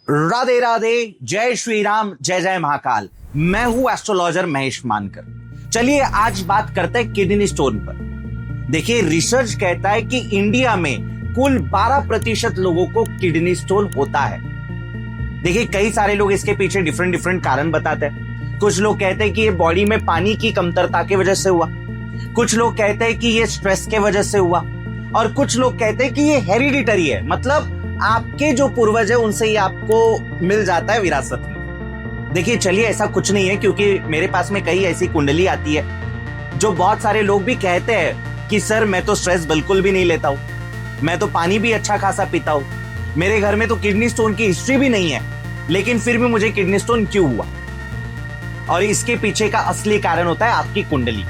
राधे राधे, जय श्री राम, जय जय महाकाल। मैं हूं एस्ट्रोलॉजर महेश मानकर। चलिए आज बात करते हैं किडनी स्टोन पर। देखिए, रिसर्च कहता है कि इंडिया में कुल 12% लोगों को किडनी स्टोन होता है। देखिए, कई सारे लोग इसके पीछे डिफरेंट डिफरेंट कारण बताते हैं। कुछ लोग कहते हैं कि ये बॉडी में पानी की कमतरता की वजह से हुआ, कुछ लोग कहते हैं कि ये स्ट्रेस के वजह से हुआ, और कुछ लोग कहते हैं कि ये हेरिडिटरी है, मतलब आपके जो पूर्वज है उनसे ही आपको मिल जाता है विरासत में। देखिए, चलिए ऐसा कुछ नहीं है, क्योंकि मेरे पास में कई ऐसी कुंडली आती है जो बहुत सारे लोग भी कहते हैं कि सर मैं तो स्ट्रेस बिल्कुल भी नहीं लेता हूं, मैं तो पानी भी अच्छा खासा पीता हूं, मेरे घर में तो किडनी स्टोन की हिस्ट्री भी नहीं है, लेकिन फिर भी मुझे किडनी स्टोन क्यों हुआ। और इसके पीछे का असली कारण होता है आपकी कुंडली।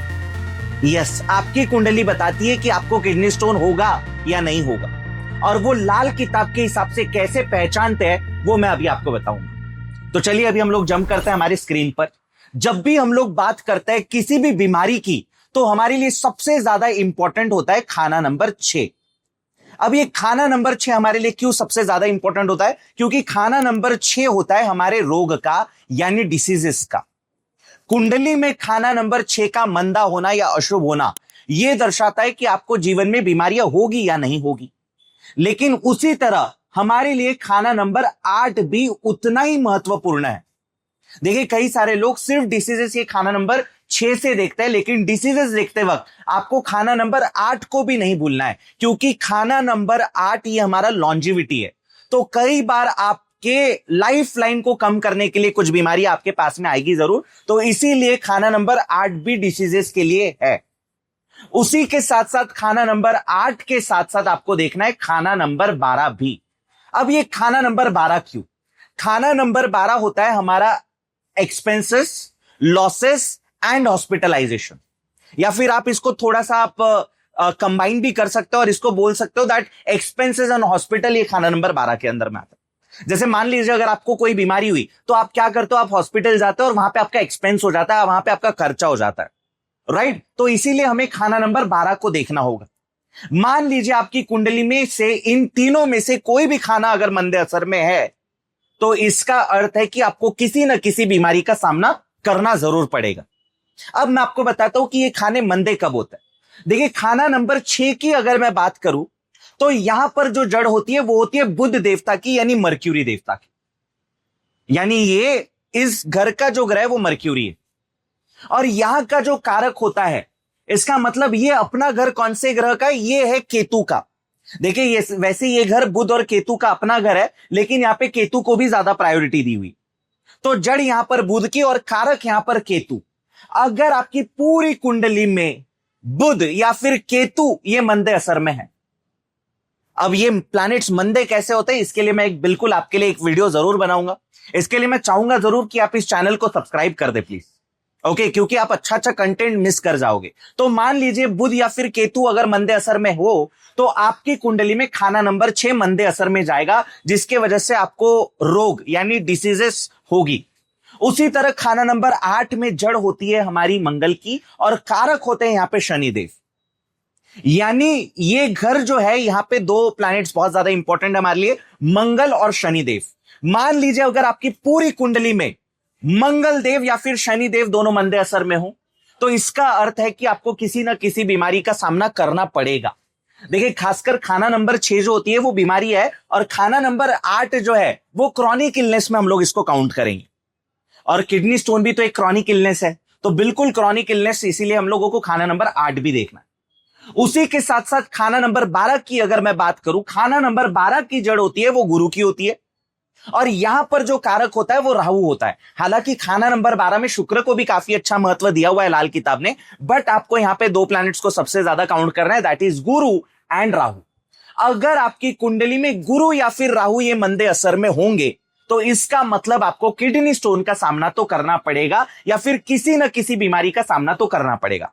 यस, आपकी कुंडली बताती है कि आपको किडनी स्टोन होगा या नहीं होगा, और वो लाल किताब के हिसाब से कैसे पहचानते हैं वो मैं अभी आपको बताऊंगा। तो चलिए अभी हम लोग जंप करते हैं हमारी स्क्रीन पर। जब भी हम लोग बात करते हैं किसी भी बीमारी की, तो हमारे लिए सबसे ज्यादा इंपॉर्टेंट होता है खाना नंबर 6। अब ये खाना नंबर 6 हमारे लिए क्यों सबसे ज्यादा इंपॉर्टेंट होता है? क्योंकि खाना नंबर 6 होता है हमारे रोग का, यानी डिसीजेस का। कुंडली में खाना नंबर 6 का मंदा होना या अशुभ होना यह दर्शाता है कि आपको जीवन में बीमारियां होगी या नहीं होगी। लेकिन उसी तरह हमारे लिए खाना नंबर 8 भी उतना ही महत्वपूर्ण है। देखिए, कई सारे लोग सिर्फ डिसीजेस ये खाना नंबर 6 से देखते हैं, लेकिन डिसीजेस देखते वक्त आपको खाना नंबर 8 को भी नहीं भूलना है, क्योंकि खाना नंबर 8 ये हमारा लॉन्जिविटी है। तो कई बार आपके लाइफ लाइन को कम करने के लिए कुछ बीमारी आपके पास में आएगी जरूर, तो इसीलिए खाना नंबर 8 भी डिसीजेस के लिए है। उसी के साथ साथ खाना नंबर 8 के साथ साथ आपको देखना है खाना नंबर 12 भी। अब ये खाना नंबर 12 क्यों? खाना नंबर 12 होता है हमारा एक्सपेंसेस, लॉसेस एंड हॉस्पिटलाइजेशन, या फिर आप इसको थोड़ा सा आप कंबाइन भी कर सकते हो और इसको बोल सकते हो दैट एक्सपेंसेस एंड हॉस्पिटल ये खाना नंबर 12 के अंदर में आता है। जैसे मान लीजिए अगर आपको कोई बीमारी हुई तो आप क्या करते हो, आप हॉस्पिटल जाते हो और वहां पे आपका एक्सपेंस हो जाता है, वहां पे आपका खर्चा हो जाता है, राइट? तो इसीलिए हमें खाना नंबर 12 को देखना होगा। मान लीजिए आपकी कुंडली में से इन तीनों में से कोई भी खाना अगर मंदे असर में है, तो इसका अर्थ है कि आपको किसी न किसी बीमारी का सामना करना जरूर पड़ेगा। अब मैं आपको बताता हूं कि ये खाने मंदे कब होते हैं। देखिए, खाना नंबर 6 की अगर मैं बात करूं तो यहां पर जो जड़ होती है वो होती है बुध देवता की, यानी मर्क्यूरी देवता की। यानी ये इस घर का जो ग्रह है वो मर्क्यूरी है, और यहां का जो कारक होता है, इसका मतलब ये अपना घर कौन से ग्रह का है? ये है केतु का। देखिए, ये वैसे ये घर बुध और केतु का अपना घर है, लेकिन यहां पे केतु को भी ज्यादा प्रायोरिटी दी हुई। तो जड़ यहां पर बुध की और कारक यहां पर केतु। अगर आपकी पूरी कुंडली में बुध या फिर केतु ये मंदे असर में है, अब ये प्लैनेट्स मंदे कैसे होते हैं इसके लिए मैं बिल्कुल आपके लिए एक वीडियो जरूर बनाऊंगा। इसके लिए मैं चाहूंगा जरूर कि आप इस चैनल को सब्सक्राइब कर दे प्लीज, ओके? क्योंकि आप अच्छा अच्छा कंटेंट मिस कर जाओगे। तो मान लीजिए बुध या फिर केतु अगर मंदे असर में हो, तो आपकी कुंडली में खाना नंबर 6 मंदे असर में जाएगा, जिसके वजह से आपको रोग यानी डिसीजेस होगी। उसी तरह खाना नंबर 8 में जड़ होती है हमारी मंगल की, और कारक होते हैं यहां पे शनिदेव। यानी ये घर जो है, यहां पे दो प्लैनेट्स बहुत ज्यादा इंपॉर्टेंट है हमारे लिए, मंगल और शनिदेव। मान लीजिए अगर आपकी पूरी कुंडली में मंगल देव या फिर शनि देव दोनों मंदे असर में हो, तो इसका अर्थ है कि आपको किसी ना किसी बीमारी का सामना करना पड़ेगा। देखिए, खासकर खाना नंबर 6 जो होती है वो बीमारी है, और खाना नंबर 8 जो है वो क्रॉनिक इलनेस में हम लोग इसको काउंट करेंगे। और किडनी स्टोन भी तो एक क्रॉनिक इलनेस है, तो बिल्कुल क्रॉनिक इलनेस, इसीलिए हम लोगों को खाना नंबर 8 भी देखना है। उसी के साथ साथ खाना नंबर 12 की अगर मैं बात करूं, खाना नंबर 12 की जड़ होती है वो गुरु की होती है, और यहां पर जो कारक होता है वो राहु होता है। हालांकि खाना नंबर 12 में शुक्र को भी काफी अच्छा महत्व दिया हुआ है लाल किताब ने, बट आपको यहां पे दो प्लैनेट्स को सबसे ज्यादा काउंट करना है, that is Guru and Rahu. अगर आपकी कुंडली में गुरु या फिर राहु ये मंदे असर में होंगे, तो इसका मतलब आपको किडनी स्टोन का सामना तो करना पड़ेगा, या फिर किसी न किसी बीमारी का सामना तो करना पड़ेगा।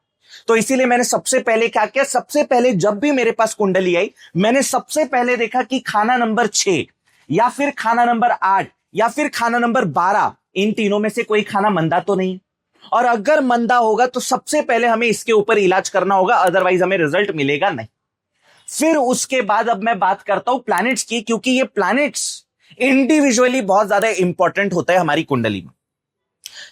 तो इसीलिए मैंने सबसे पहले क्या किया, सबसे पहले जब भी मेरे पास कुंडली आई, मैंने सबसे पहले देखा कि खाना नंबर 6 या फिर खाना नंबर 8 या फिर खाना नंबर 12, इन तीनों में से कोई खाना मंदा तो नहीं, और अगर मंदा होगा तो सबसे पहले हमें इसके ऊपर इलाज करना होगा, अदरवाइज हमें रिजल्ट मिलेगा नहीं। फिर उसके बाद अब मैं बात करता हूं प्लैनेट्स की, क्योंकि ये प्लैनेट्स इंडिविजुअली बहुत ज्यादा इंपॉर्टेंट होता है हमारी कुंडली में।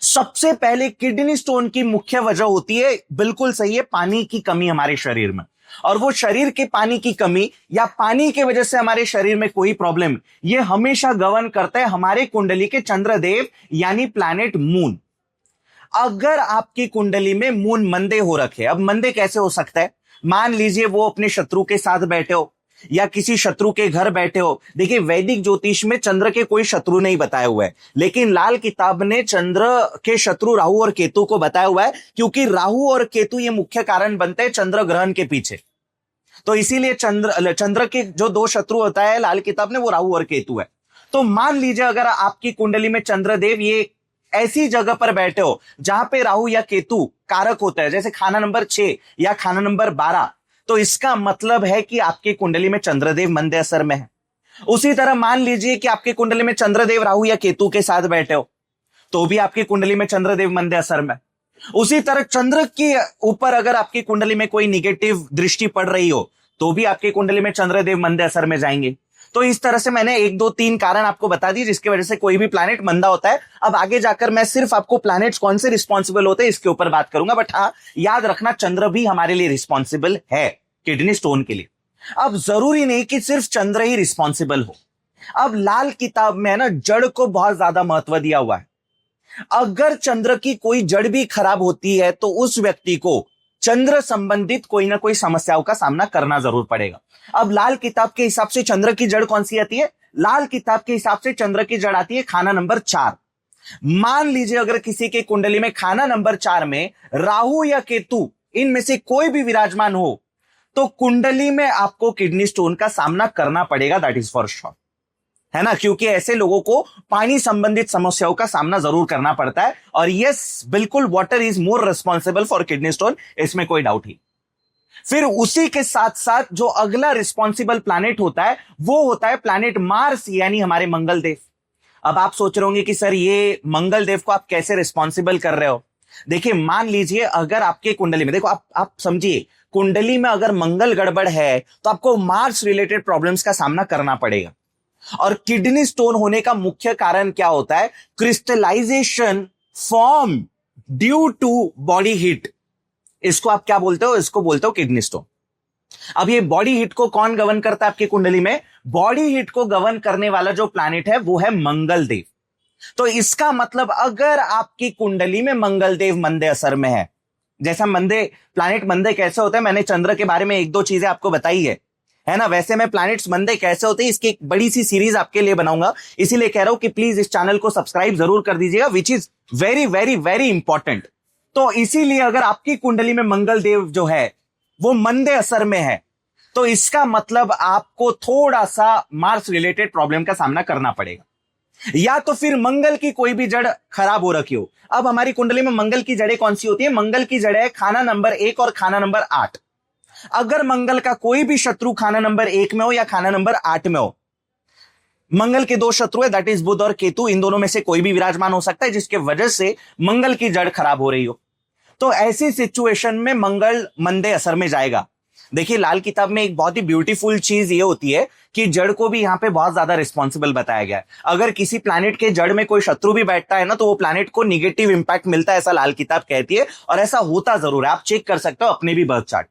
सबसे पहले किडनी स्टोन की मुख्य वजह होती है, बिल्कुल सही है, पानी की कमी हमारे शरीर में। और वो शरीर के पानी की कमी या पानी की वजह से हमारे शरीर में कोई प्रॉब्लम, ये हमेशा गवर्न करता है हमारे कुंडली के चंद्रदेव यानी प्लैनेट मून। अगर आपकी कुंडली में मून मंदे हो रखे, अब मंदे कैसे हो सकता है? मान लीजिए वो अपने शत्रु के साथ बैठे हो या किसी शत्रु के घर बैठे हो। देखिए वैदिक ज्योतिष में चंद्र के कोई शत्रु नहीं बताया हुआ है, लेकिन लाल किताब ने चंद्र के शत्रु राहु और केतु को बताया हुआ है, क्योंकि राहु और केतु ये मुख्य कारण बनते हैं चंद्र ग्रहण के पीछे। तो इसीलिए चंद्र के जो दो शत्रु होता है लाल किताब ने, वो राहु और केतु है। तो मान लीजिए अगर आपकी कुंडली में चंद्रदेव ये ऐसी जगह पर बैठे हो जहां पे राहु या केतु कारक होता है, जैसे खाना नंबर 6 या खाना नंबर 12, तो इसका मतलब है कि आपकी कुंडली में चंद्रदेव मंदे असर में है। उसी तरह मान लीजिए कि आपकी कुंडली में चंद्रदेव राहु या केतु के साथ बैठे हो, तो भी आपकी कुंडली में चंद्रदेव मंदे असर में। उसी तरह चंद्र के ऊपर अगर आपकी कुंडली में कोई निगेटिव दृष्टि पड़ रही हो, तो भी आपकी कुंडली में चंद्रदेव मंदे असर में जाएंगे। तो इस तरह से मैंने 1 2 3 कारण आपको बता दिए जिसकी वजह से कोई भी प्लैनेट मंदा होता है। अब आगे जाकर मैं सिर्फ आपको प्लैनेट्स कौन से रिस्पॉन्सिबल होते हैं इसके ऊपर बात करूंगा, बट हाँ याद रखना चंद्र भी हमारे लिए रिस्पॉन्सिबल है किडनी स्टोन के लिए। अब जरूरी नहीं कि सिर्फ चंद्र ही रिस्पॉन्सिबल हो। अब लाल किताब में है ना, जड़ को बहुत ज्यादा महत्व दिया हुआ है। अगर चंद्र की कोई जड़ भी खराब होती है तो उस व्यक्ति को चंद्र संबंधित कोई ना कोई समस्याओं का सामना करना जरूर पड़ेगा। अब लाल किताब के हिसाब से चंद्र की जड़ कौन सी आती है? लाल किताब के हिसाब से चंद्र की जड़ आती है खाना नंबर 4। मान लीजिए अगर किसी के कुंडली में खाना नंबर 4 में राहु या केतु इनमें से कोई भी विराजमान हो, तो कुंडली में आपको किडनी स्टोन का सामना करना पड़ेगा, दैट इज फॉर श्योर, है ना। क्योंकि ऐसे लोगों को पानी संबंधित समस्याओं का सामना जरूर करना पड़ता है। और यस बिल्कुल, water is more responsible for kidney stone, इसमें कोई डाउट ही। फिर उसी के साथ साथ जो अगला रिस्पॉन्सिबल प्लैनेट होता है वो होता है प्लैनेट मार्स यानी हमारे मंगल देव। अब आप सोच रहे होंगे कि सर ये मंगल देव को आप कैसे रिस्पॉन्सिबल कर रहे हो? देखिए मान लीजिए अगर आपके कुंडली में, देखो आप समझिए, कुंडली में अगर मंगल गड़बड़ है तो आपको मार्स रिलेटेड प्रॉब्लम्स का सामना करना पड़ेगा। और किडनी स्टोन होने का मुख्य कारण क्या होता है? Crystallisation form due to body heat. इसको आप क्या बोलते हो? इसको बोलते हो किडनी स्टोन। अब ये बॉडी हीट को कौन गवर्न करता है आपकी कुंडली में? बॉडी हीट को गवर्न करने वाला जो प्लैनेट है वो है मंगल देव। तो इसका मतलब अगर आपकी कुंडली में मंगल देव मंदे असर में है, जैसा मंदे प्लैनेट मंदे कैसे होते हैं, मैंने चंद्र के बारे में 1 2 चीजें आपको बताई है ना, वैसे मैं प्लैनेट्स मंदे कैसे होते हैं इसकी एक बड़ी सी सीरीज आपके लिए बनाऊंगा। इसीलिए कह रहा हूं कि प्लीज इस चैनल को सब्सक्राइब जरूर कर दीजिएगा, which is very very very important. तो इसीलिए अगर आपकी कुंडली में मंगल देव जो है वो मंदे असर में है, तो इसका मतलब आपको थोड़ा सा मार्स रिलेटेड प्रॉब्लम का सामना करना पड़ेगा, या तो फिर मंगल की कोई भी जड़ खराब हो रखी हो। अब हमारी कुंडली में मंगल की जड़ें कौन सी होती है? मंगल की जड़ है खाना नंबर 1 और खाना नंबर 8। अगर मंगल का कोई भी शत्रु खाना नंबर 1 में हो या खाना नंबर 8 में हो, मंगल के 2 शत्रु है, दैट इज बुध और केतु, इन दोनों में से कोई भी विराजमान हो सकता है जिसके वजह से मंगल की जड़ खराब हो रही हो, तो ऐसी सिचुएशन में मंगल मंदे असर में जाएगा। देखिए लाल किताब में एक बहुत ही ब्यूटीफुल चीज ये होती है कि जड़ को भी यहां पे बहुत ज्यादा रिस्पॉन्सिबल बताया गया है। अगर किसी प्लैनेट के जड़ में कोई शत्रु भी बैठता है ना, तो वो प्लैनेट को निगेटिव इंपैक्ट मिलता है, ऐसा लाल किताब कहती है, और ऐसा होता जरूर है, आप चेक कर सकते हो अपने भी बर्थ चार्ट।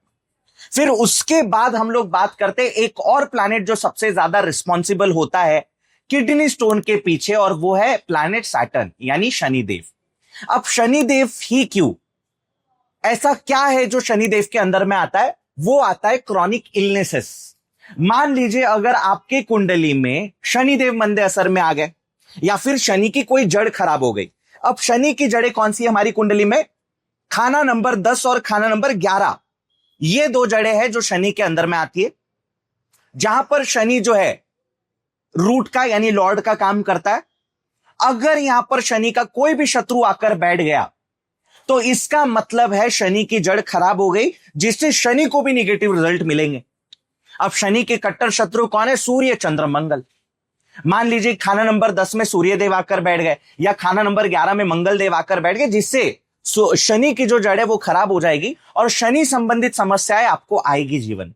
फिर उसके बाद हम लोग बात करते हैं एक और प्लैनेट जो सबसे ज्यादा रिस्पॉन्सिबल होता है किडनी स्टोन के पीछे, और वो है प्लैनेट सैटर्न यानी शनिदेव। अब शनिदेव ही क्यों? ऐसा क्या है जो शनिदेव के अंदर में आता है? वो आता है क्रॉनिक इलनेसेस। मान लीजिए अगर आपके कुंडली में शनिदेव मंदे असर में आ गए, या फिर शनि की कोई जड़ खराब हो गई। अब शनि की जड़ें कौन सी है हमारी कुंडली में? खाना नंबर 10 और खाना नंबर 11, ये 2 जड़ें हैं जो शनि के अंदर में आती है, जहां पर शनि जो है रूट का यानी लॉर्ड का काम करता है। अगर यहां पर शनि का कोई भी शत्रु आकर बैठ गया तो इसका मतलब है शनि की जड़ खराब हो गई, जिससे शनि को भी निगेटिव रिजल्ट मिलेंगे। अब शनि के कट्टर शत्रु कौन है? सूर्य, चंद्र, मंगल। मान लीजिए खाना नंबर 10 में सूर्य देव आकर बैठ गए, या खाना नंबर 11 में मंगल देव आकर बैठ गए, जिससे शनि की जो जड़ है वो खराब हो जाएगी और शनि संबंधित समस्याएं आपको आएगी जीवन।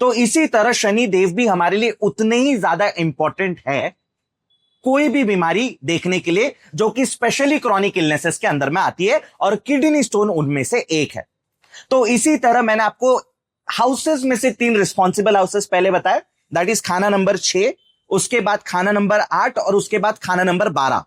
तो इसी तरह शनि देव भी हमारे लिए उतने ही ज्यादा इंपॉर्टेंट है कोई भी बीमारी देखने के लिए जो कि स्पेशली क्रॉनिक इलनेसेस के अंदर में आती है, और किडनी स्टोन उनमें से एक है। तो इसी तरह मैंने आपको हाउसेस में से 3 रिस्पॉन्सिबल हाउसेस पहले बताया, दैट इज खाना नंबर 6, उसके बाद खाना नंबर 8 और उसके बाद खाना नंबर 12।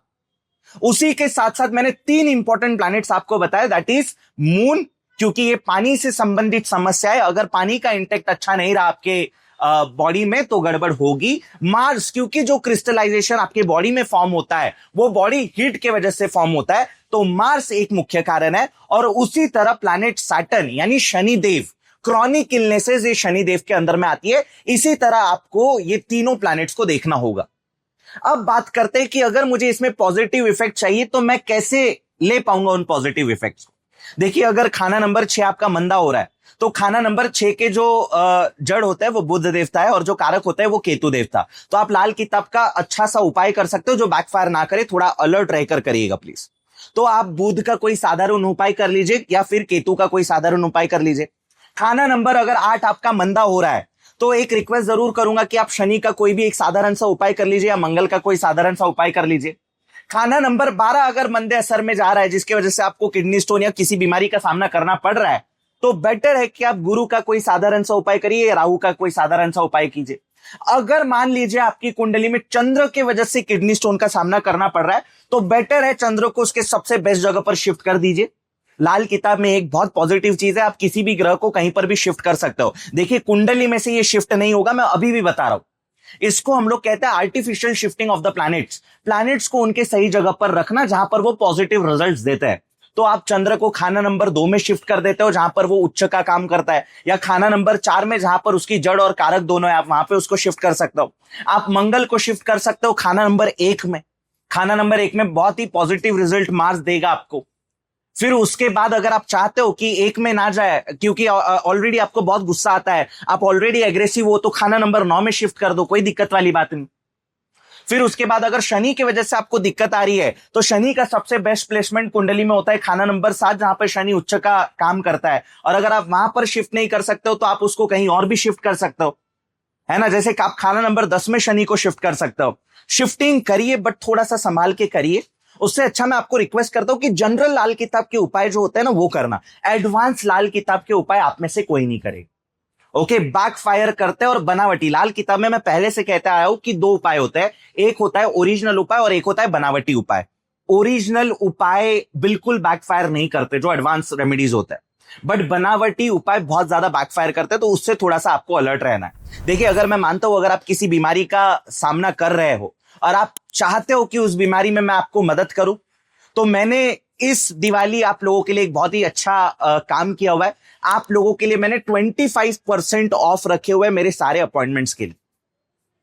उसी के साथ साथ मैंने 3 इंपॉर्टेंट प्लैनेट्स आपको बताया, दैट इज मून, क्योंकि ये पानी से संबंधित समस्या है, अगर पानी का इंटेक्ट अच्छा नहीं रहा आपके बॉडी में तो गड़बड़ होगी। मार्स, क्योंकि जो क्रिस्टलाइजेशन आपके बॉडी में फॉर्म होता है वो बॉडी हीट के वजह से फॉर्म होता है, तो मार्स एक मुख्य कारण है। और उसी तरह प्लैनेट सैटर्न यानी शनिदेव, क्रॉनिक इलनेसेस ये शनिदेव के अंदर में आती है। इसी तरह आपको ये तीनों प्लैनेट्स को देखना होगा। अब बात करते हैं कि अगर मुझे इसमें पॉजिटिव इफेक्ट चाहिए तो मैं कैसे ले पाऊंगा उन पॉजिटिव इफेक्ट्स को। देखिए, अगर खाना नंबर 6 आपका मंदा हो रहा है तो खाना नंबर 6 के जो जड़ होता है वो बुध देवता है और जो कारक होता है वो केतु देवता। तो आप लाल किताब का अच्छा सा उपाय कर सकते हो जो बैकफायर ना करे, थोड़ा अलर्ट रहकर करिएगा प्लीज। तो आप बुध का कोई साधारण उपाय कर लीजिए या फिर केतु का कोई साधारण उपाय कर लीजिए। खाना नंबर अगर 8 आपका मंदा हो रहा है तो एक रिक्वेस्ट जरूर करूंगा कि आप शनि का कोई भी एक साधारण सा उपाय कर लीजिए या मंगल का कोई साधारण सा उपाय कर लीजिए। खाना नंबर 12 अगर मंदे असर में जा रहा है जिसकी वजह से आपको किडनी स्टोन या किसी बीमारी का सामना करना पड़ रहा है, तो बेटर है कि आप गुरु का कोई साधारण सा उपाय करिए या राहु का कोई साधारण सा उपाय कीजिए। अगर मान लीजिए आपकी कुंडली में चंद्र की वजह से किडनी स्टोन का सामना करना पड़ रहा है तो बेटर है चंद्र को उसके सबसे बेस्ट जगह पर शिफ्ट कर दीजिए। लाल किताब में एक बहुत पॉजिटिव चीज है, आप किसी भी ग्रह को कहीं पर भी शिफ्ट कर सकते हो। देखिए, कुंडली में से ये शिफ्ट नहीं होगा, मैं अभी भी बता रहा हूं। इसको हम लोग कहते हैं artificial shifting of the planets. Planets को उनके सही जगह पर रखना जहां पर वो पॉजिटिव रिजल्ट्स देते हैं। तो आप चंद्र को खाना नंबर 2 में शिफ्ट कर देते हो जहां पर वो उच्च का काम करता है, या खाना नंबर 4 में जहां पर उसकी जड़ और कारक दोनों है, आप वहां पे उसको शिफ्ट कर सकते हो। आप मंगल को शिफ्ट कर सकते हो खाना नंबर 1 में। खाना नंबर 1 में बहुत ही पॉजिटिव रिजल्ट मार्स देगा आपको। फिर उसके बाद अगर आप चाहते हो कि 1 में ना जाए क्योंकि ऑलरेडी आपको बहुत गुस्सा आता है, आप ऑलरेडी एग्रेसिव हो, तो खाना नंबर 9 में शिफ्ट कर दो, कोई दिक्कत वाली बात नहीं। फिर उसके बाद अगर शनि की वजह से आपको दिक्कत आ रही है तो शनि का सबसे बेस्ट प्लेसमेंट कुंडली में होता है खाना नंबर 7 जहां पर शनि उच्च का काम करता है। और अगर आप वहां पर शिफ्ट नहीं कर सकते हो तो आप उसको कहीं और भी शिफ्ट कर सकते हो, है ना। जैसे कि आप खाना नंबर 10 में शनि को शिफ्ट कर सकते हो। शिफ्टिंग करिए बट थोड़ा सा संभाल के करिए। उससे अच्छा मैं आपको रिक्वेस्ट करता हूं कि जनरल लाल किताब के उपाय जो होते हैं ना वो करना, एडवांस लाल किताब के उपाय आप में से कोई नहीं करेगा। ओके, बैकफायर करते हैं। और बनावटी लाल किताब में मैं पहले से कहता आया हूं कि 2 उपाय होते हैं, एक होता है ओरिजिनल उपाय और एक होता है बनावटी उपाय। ओरिजिनल उपाय बिल्कुल बैकफायर नहीं करते जो एडवांस रेमेडीज होते हैं, बट बनावटी उपाय बहुत ज्यादा बैकफायर करते हैं, तो उससे थोड़ा सा आपको अलर्ट रहना है। देखिए, अगर मैं मानता हूं अगर आप किसी बीमारी का सामना कर रहे हो और आप चाहते हो कि उस बीमारी में मैं आपको मदद करूं, तो मैंने इस दिवाली आप लोगों के लिए एक बहुत ही अच्छा काम किया हुआ है। आप लोगों के लिए मैंने 25% ऑफ रखे हुए हैं मेरे सारे अपॉइंटमेंट्स के लिए,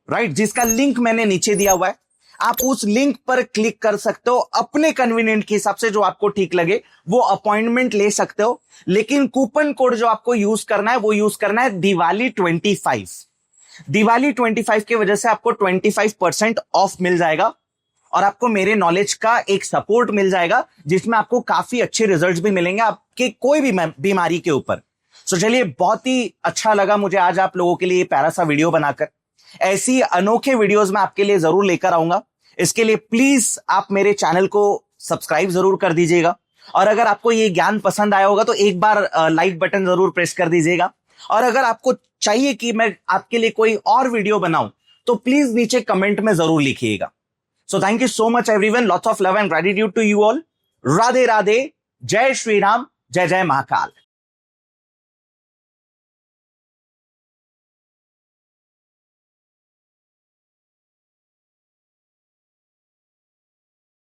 राइट, जिसका लिंक मैंने नीचे दिया हुआ है। आप उस लिंक पर क्लिक कर सकते हो, अपने कन्वीनियंट के हिसाब से जो आपको ठीक लगे वो अपॉइंटमेंट ले सकते हो। लेकिन कूपन कोड जो आपको यूज करना है वो यूज करना है दिवाली 25। दिवाली 25 की वजह से आपको 25% ऑफ मिल जाएगा और आपको मेरे नॉलेज का एक सपोर्ट मिल जाएगा जिसमें आपको काफी अच्छे रिजल्ट्स भी मिलेंगे आपके कोई भी बीमारी के ऊपर। सो चलिए, बहुत ही अच्छा लगा मुझे आज आप लोगों के लिए प्यारा सा वीडियो बनाकर। ऐसी अनोखे वीडियोस मैं आपके लिए जरूर लेकर आऊंगा। इसके लिए प्लीज आप मेरे चैनल को सब्सक्राइब जरूर कर दीजिएगा, और अगर आपको ये ज्ञान पसंद आया होगा तो एक बार लाइक बटन जरूर प्रेस कर दीजिएगा। और अगर आपको चाहिए कि मैं आपके लिए कोई और वीडियो बनाऊं तो प्लीज नीचे कमेंट में जरूर लिखिएगा। So thank you so much everyone. Lots of love and gratitude to you all. Radhe Radhe. Jai Shri Ram. Jai Jai Mahakal.